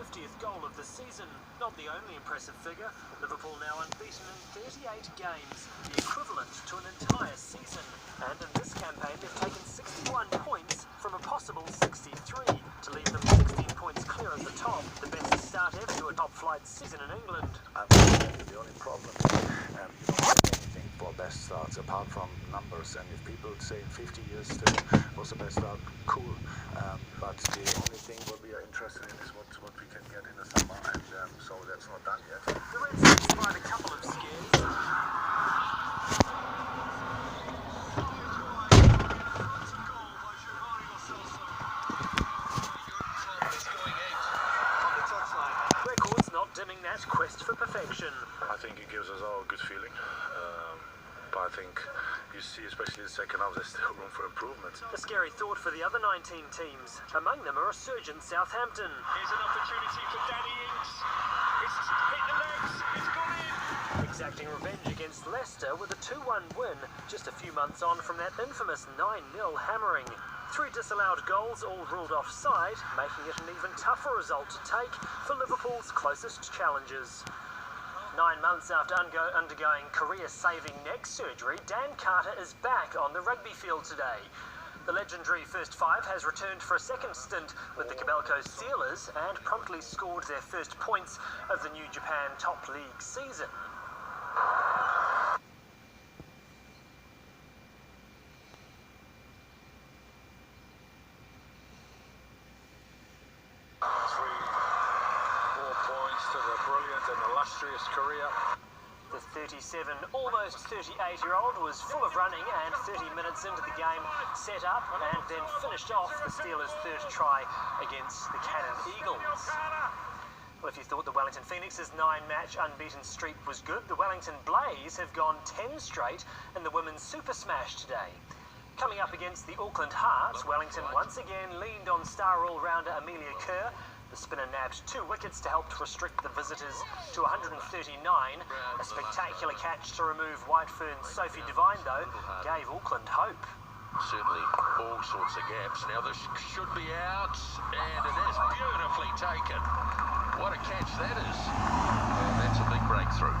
50th goal of the season. Not the only impressive figure. Liverpool now unbeaten in 38 games, the equivalent to an entire season. And in this campaign, they've taken 61 points from a possible 63 to leave them 16 points clear at the top. The best start ever to a top-flight season in England. The only problem, you don't get anything for best starts apart from numbers. And if people say 50 years still was the best start, cool. But the only thing what we are interested in is what we can get in the summer, and so that's not done yet. The Reds have inspired a couple of scares. Records not dimming that quest for perfection. I think it gives us all a good feeling. But I think you see, especially in the second half, there's still room for improvement. A scary thought for the other 19 teams. Among them are resurgent Southampton. Here's an opportunity for Danny Ings. It's hit the legs. It's gone in. Exacting revenge against Leicester with a 2-1 win, just a few months on from that infamous 9-0 hammering. 3 disallowed goals, all ruled offside, making it an even tougher result to take for Liverpool's closest challengers. 9 months after undergoing career-saving neck surgery, Dan Carter is back on the rugby field today. The legendary first five has returned for a second stint with the Kobelco Steelers and promptly scored their first points of the New Japan Top League season. Career. The 37, almost 38-year-old was full of running and 30 minutes into the game set up and then finished off the Steelers' third try against the Cannon Eagles. Well, if you thought the Wellington Phoenix's 9-match unbeaten streak was good, the Wellington Blaze have gone 10 straight in the Women's Super Smash today. Coming up against the Auckland Hearts, Wellington once again leaned on star all-rounder Amelia Kerr. The spinner nabbed 2 wickets to help restrict the visitors to 139. A spectacular catch to remove Whitefern's Sophie Devine, though, gave Auckland hope. Certainly all sorts of gaps. Now this should be out, and it is beautifully taken. What a catch that is. And that's a big breakthrough.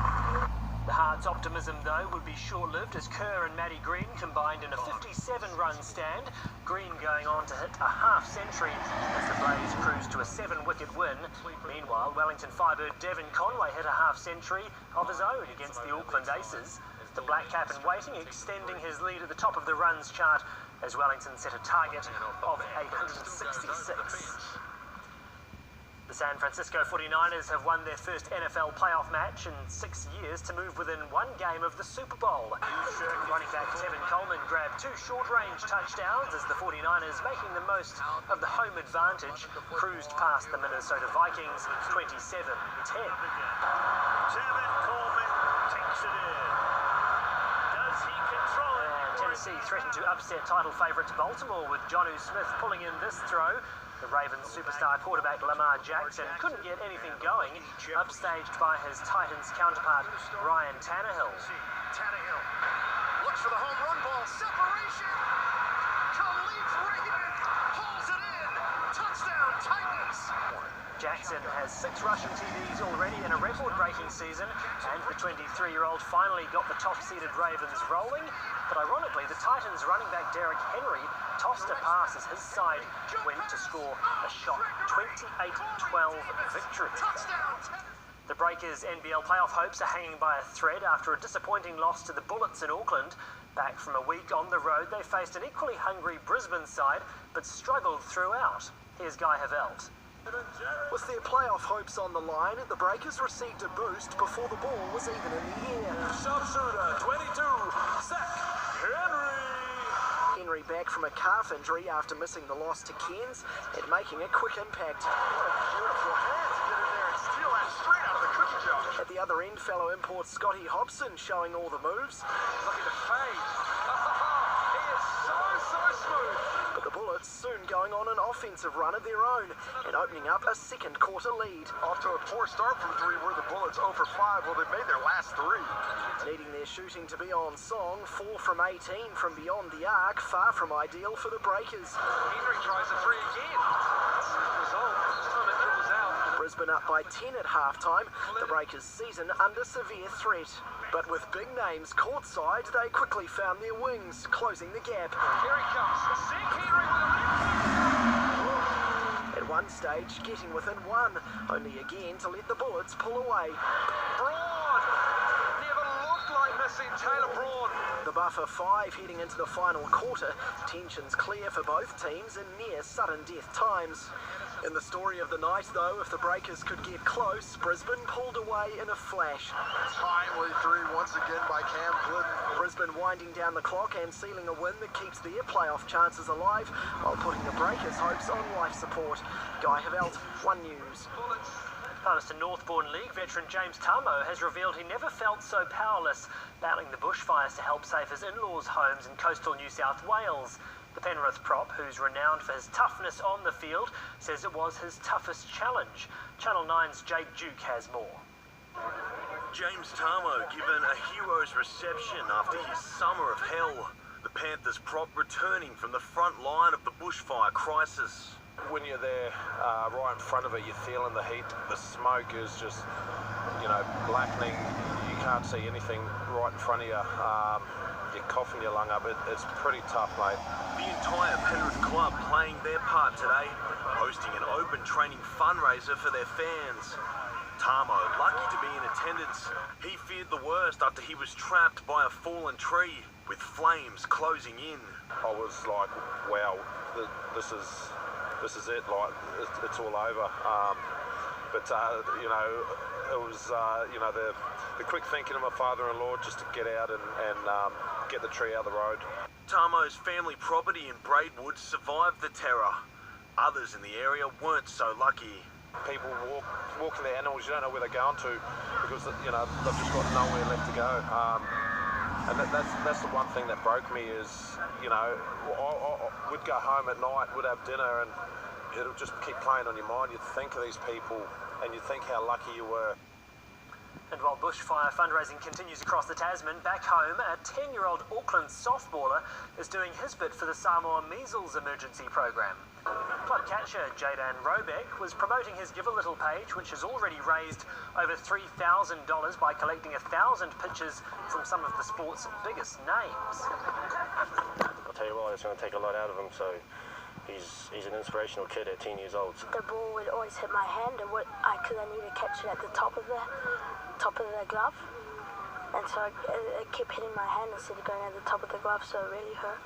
The Hearts' optimism, though, would be short-lived as Kerr and Maddie Green combined in a 57-run stand. Green going on to hit a half-century as the Blaze cruised to a 7-wicket win. Meanwhile, Wellington Firebird Devon Conway hit a half-century of his own against the Auckland Aces. The black cap in waiting, extending his lead at the top of the runs chart as Wellington set a target of 866. The San Francisco 49ers have won their first NFL playoff match in 6 years to move within 1 game of the Super Bowl. Running back Tevin Coleman grabbed 2 short-range touchdowns as the 49ers, making the most of the home advantage, cruised past the Minnesota Vikings 27-10. Tevin Coleman takes it in. Does he control it? And Tennessee threatened to upset title favourites Baltimore with Jonnu Smith pulling in this throw. The Ravens superstar quarterback Lamar Jackson couldn't get anything going, upstaged by his Titans counterpart Ryan Tannehill. Tannehill looks for the home run ball. Separation. Khalif Raymond pulls it in. Touchdown Titans. Jackson has 6 rushing TDs already in a record-breaking season, and the 23-year-old finally got the top-seeded Ravens rolling. But ironically, the Titans running back Derrick Henry tossed a pass as his side went to score a shot 28-12 victory. The Breakers' NBL playoff hopes are hanging by a thread after a disappointing loss to the Bullets in Auckland. Back from a week on the road, they faced an equally hungry Brisbane side, but struggled throughout. Here's Guy Havelt. With their playoff hopes on the line, the Breakers received a boost before the ball was even in the air. Sharpshooter 22. Zach Henry. Henry back from a calf injury after missing the loss to Cairns and making a quick impact. Beautiful hands to get in there and steal that straight out of the cookie jar. At the other end, fellow import Scotty Hobson showing all the moves. Looking to fade. He is so smooth. But the Bullets soon going on an offensive run of their own and opening up a second quarter lead. Off to a poor start from 3 were the Bullets 0 for 5. Well, they've made their last 3. Needing their shooting to be on song, 4 from 18 from beyond the arc, far from ideal for the Breakers. Henry tries a 3 again. That's the result. This time it dribbles out. Brisbane up by 10 at half-time, the Breakers' season under severe threat. But with big names courtside, they quickly found their wings, closing the gap. Here he comes. Zach Henry with At one stage, getting within one, only again to let the Bullets pull away. Braun. Never looked like missing Taylor Braun. The buffer 5 heading into the final quarter. Tensions clear for both teams in near sudden death times. In the story of the night, though, if the Breakers could get close, Brisbane pulled away in a flash. Timely three once again by Cam Glidden. Brisbane winding down the clock and sealing a win that keeps their playoff chances alive while putting the Breakers' hopes on life support. Guy Havelt, One News. Palmerston Northbourne League veteran James Tamo has revealed he never felt so powerless, battling the bushfires to help save his in-laws' homes in coastal New South Wales. The Penrith prop, who's renowned for his toughness on the field, says it was his toughest challenge. Channel 9's Jake Duke has more. James Tamo given a hero's reception after his summer of hell. The Panthers prop returning from the front line of the bushfire crisis. When you're there, right in front of it, you're feeling the heat. The smoke is just, blackening. You can't see anything right in front of you. You're coughing your lung up. It's pretty tough, mate. The entire Penrith club playing their part today, hosting an open training fundraiser for their fans. Tamo, lucky to be in attendance, he feared the worst after he was trapped by a fallen tree with flames closing in. I was like, wow, this is it. Like, it's all over. But it was the quick thinking of my father-in-law just to get out and get the tree out of the road. Tamo's family property in Braidwood survived the terror. Others in the area weren't so lucky. People walking their animals, you don't know where they're going to because they've just got nowhere left to go. And that's the one thing that broke me is, we'd go home at night, we'd have dinner, and it'll just keep playing on your mind. You'd think of these people and you'd think how lucky you were. And while bushfire fundraising continues across the Tasman, back home, a 10-year-old Auckland softballer is doing his bit for the Samoa Measles Emergency Program. Club catcher Jaydan Robeck was promoting his Give a Little page, which has already raised over $3,000 by collecting 1,000 pictures from some of the sport's biggest names. I'll tell you what, it's going to take a lot out of him, so he's an inspirational kid at 10 years old. The ball would always hit my hand, and because I need to catch it at the top of the glove, and so it kept hitting my hand instead of going at the top of the glove, so it really hurt.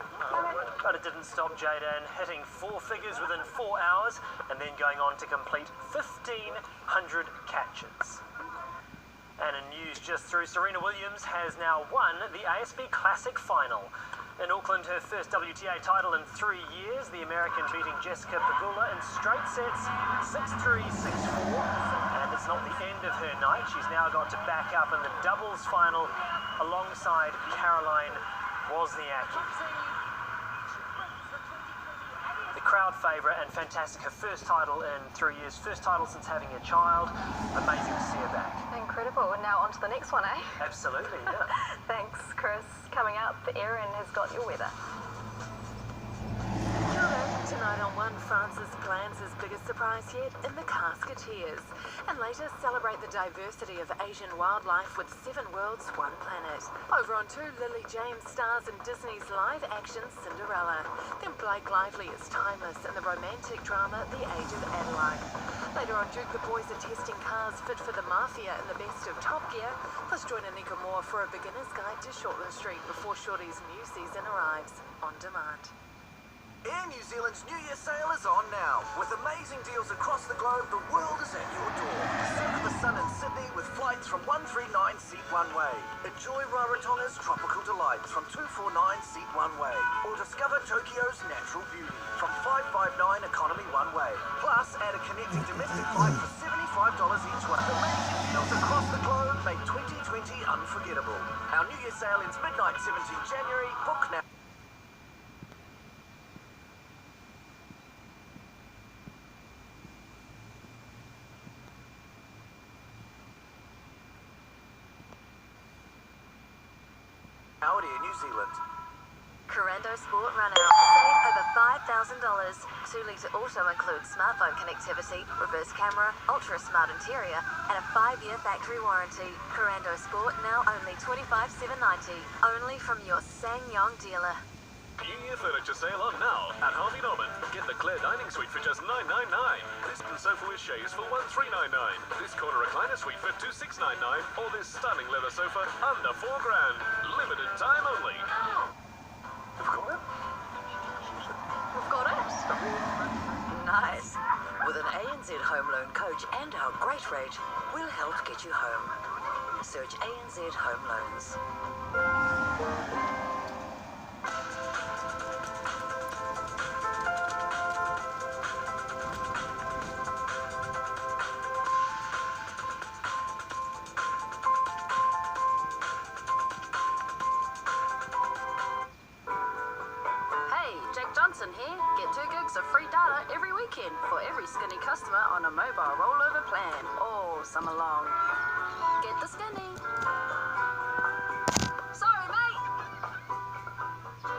But it didn't stop Jaydan hitting 4 figures within 4 hours and then going on to complete 1,500 catches. And in news just through, Serena Williams has now won the ASB Classic Final. In Auckland, her first WTA title in 3 years, the American beating Jessica Pegula in straight sets, 6-3, 6-4. And it's not the end of her night. She's now got to back up in the doubles final alongside Caroline Wozniacki. The crowd favourite and fantastic. Her first title in 3 years, first title since having a child. Amazing to see her back. Incredible. And now on to the next one, eh? Absolutely, yeah. Thanks, Chris. Coming up, Erin has got your weather. Tonight on One, France's plans his biggest surprise yet in the Casketeers. And later, celebrate the diversity of Asian wildlife with 7 worlds, 1 planet. Over on 2, Lily James stars in Disney's live-action Cinderella. Then Blake Lively is timeless in the romantic drama The Age of Adeline. Later on, Duke, the boys are testing cars fit for the mafia in the best of Top Gear. Plus, join Anika Moore for a beginner's guide to Shortland Street before Shorty's new season arrives on demand. Air New Zealand's New Year sale is on now. With amazing deals across the globe, the world is at your door. Circle the sun in Sydney with flights from 139 seat one way. Enjoy Rarotonga's tropical delights from 249 seat one way. Or discover Tokyo's natural beauty from 559 economy one way. Plus, add a connecting domestic flight for $75 each way. Amazing deals across the globe make 2020 unforgettable. Our New Year sale ends midnight 17 January. Book now. Out Air New Zealand. Corando Sport Run Out. Save over $5,000. 2-litre also includes smartphone connectivity, reverse camera, ultra-smart interior, and a 5-year factory warranty. Corando Sport now only $25,790. Only from your SsangYong dealer. New Year furniture sale on now at Harvey Norman. Get the Claire dining suite for just $999. This sofa with chaise for $1,399. This corner recliner suite for $2,699. Or this stunning leather sofa under $4 grand. Limited time only. You've got it? We've got it. Nice. With an ANZ home loan coach and our great rate, we'll help get you home. Search ANZ Home Loans. Johnson here. Get 2 gigs of free data every weekend for every skinny customer on a mobile rollover plan all summer long. Get the skinny. Sorry, mate.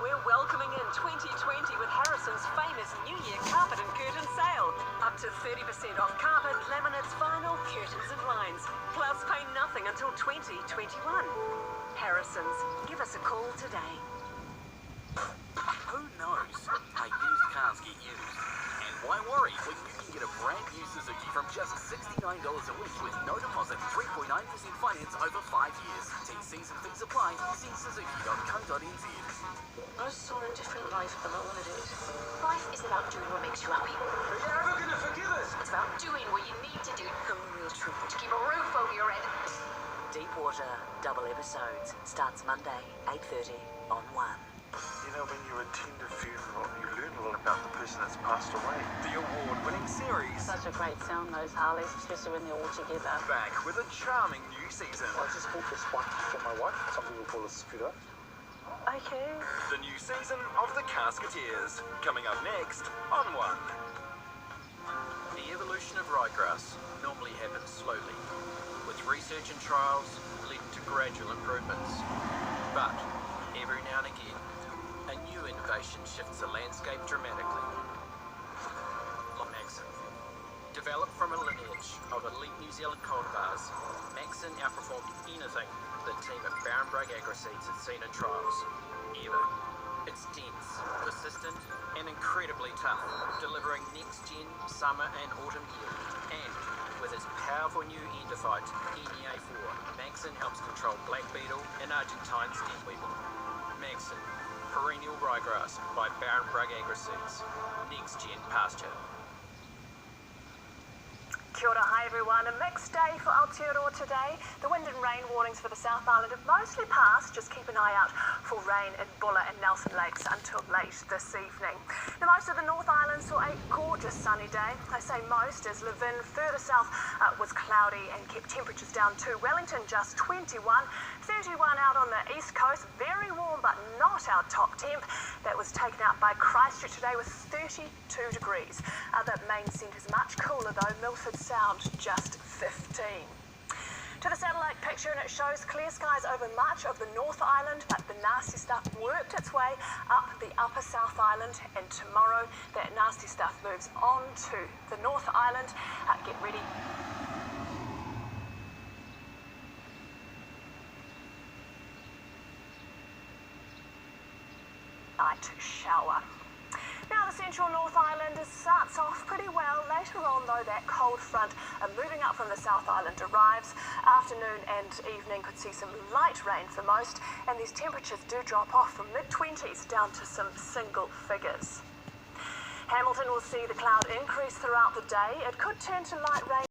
We're welcoming in 2020 with Harrison's famous New Year carpet and curtain sale. Up to 30% off carpet, laminates, vinyl, curtains and blinds. Plus pay nothing until 2021. Harrison's. Give us a call today. Who knows? How used cars get used. And why worry when you can get a brand new Suzuki from just $69 a week with no deposit, 3.9% finance over 5 years. TCs and fees apply. See suzuki.co.nz. I saw a different life about what it is. Life is about doing what makes you happy. Are you ever going to forgive us? It's about doing what you need to do. The real truth. To keep a roof over your head. Deepwater, double episodes. Starts Monday, 8:30 on 1. You know, when you attend a funeral, you learn a lot about the person that's passed away. The award-winning series. Such a great sound, those Harleys, especially when they're all together. Back with a charming new season. I just bought this one for my wife. Some people call it a scooter. Okay. The new season of The Casketeers. Coming up next on 1. The evolution of ryegrass normally happens slowly, with research and trials leading to gradual improvements. But every now and again, a new innovation shifts the landscape dramatically. Maxon. Developed from a lineage of elite New Zealand cultivars, Maxon outperformed anything the team at Barrenbrug Agri-Seeds had seen in trials. Ever. It's dense, persistent, and incredibly tough, delivering next-gen summer and autumn yield. And with its powerful new endophyte, NEA4, Maxon helps control black beetle and Argentine stem weevil. Maxon, perennial ryegrass by Barrenbrug Agri-Seeds. Next gen pasture. Kia ora, hi everyone. A mixed day for Aotearoa today. The wind and rain warnings for the South Island have mostly passed. Just keep an eye out for rain in Buller and Nelson Lakes until late this evening. Now, most of the North Island saw a gorgeous sunny day. I say most as Levin further south was cloudy and kept temperatures down too. Wellington just 21, 31 out on the east coast. Very warm but not our top temp. That was taken out by Christchurch today with 32 degrees. Other main centres much cooler though. Milford Sound just 15. To the satellite picture, and it shows clear skies over much of the North Island, but the nasty stuff worked its way up the upper South Island, and tomorrow that nasty stuff moves on to the North Island. Get ready. Night shower. Now the central North Island starts off pretty well. Later on though, that cold front moving up from the South Island arrives. Afternoon and evening could see some light rain for most, and these temperatures do drop off from mid-20s down to some single figures. Hamilton will see the cloud increase throughout the day. It could turn to light rain